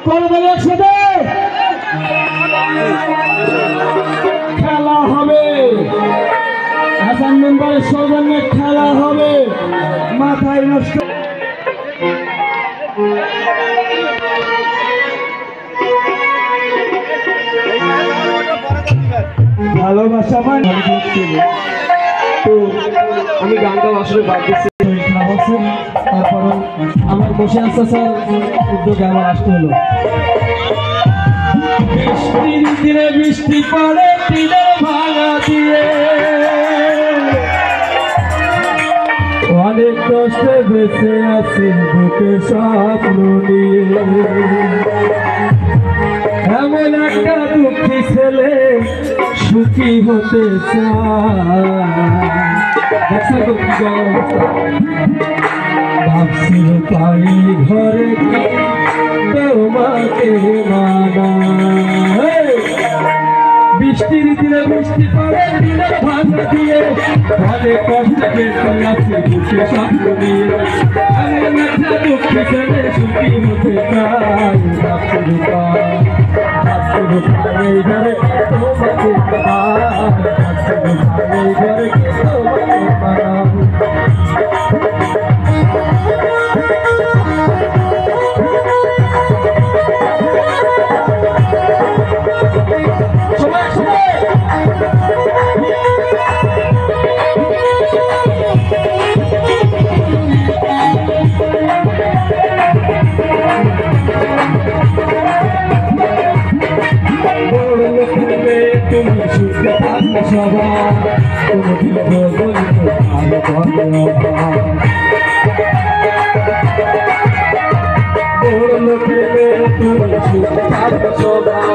করবেন একসাথে খেলা হবে হাসান মেম্বারের সৌজন্যে খেলা হবে মাথায় নষ্ট ভালোবাসা মানে তো আমি গানটা আসলে বাদ দিচ্ছি তারপরে আমার বসে আসছে স্যার উদ্যোগে আমার আসতে হলো বৃষ্টির দিনে বৃষ্টি পড়ে টিনের ভাঙা দিয়ে অনেক কষ্টে বেঁচে আছি বুকে স্বপ্ন নিয়ে এমন একটা দুঃখী ছেলে সুখী হতে ভাবছি পাই ঘরে তোমাকে মানা বৃষ্টির দিনে বৃষ্টি পড়ে দিনের ভাষা দিয়ে অনেক কষ্টে বেঁচে আছি বুকে স্বপ্ন নিয়ে এমন একটা দুঃখী ছেলে সুখী হতে চাই ভাবছি ঘরে তোমাকে ঘরে তুমি সুখে থাকো সবাই কোনদিন বলতো ভালো বড় লোকে তুমি সুখে থাকো সবাই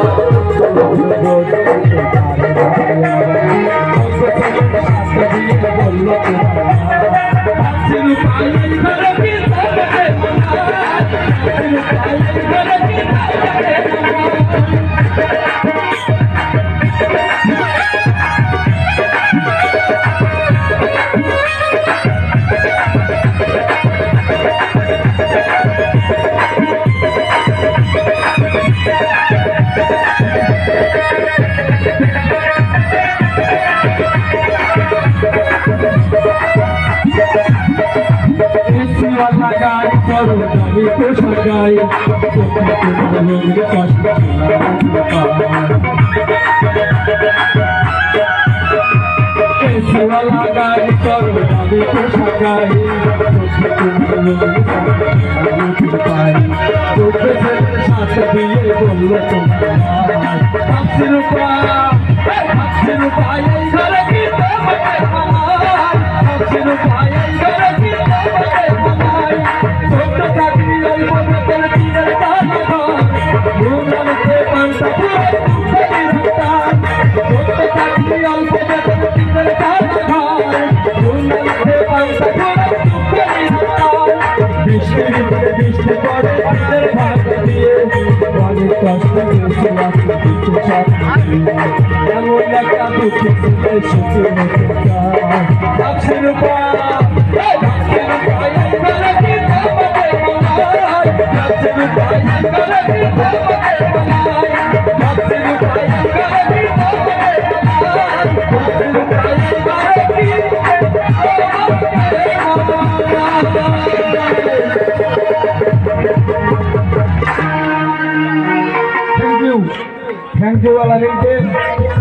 আমি পোষা গাই শিওয়ালা গাই করো আমি পোষা গাই সাথে দিয়ে বলল বৃষ্টি পড়ে ভাগ দিয়ে অনেক কষ্ট এমন একটা দুঃখে সুখী হতে Thank you, Alamin.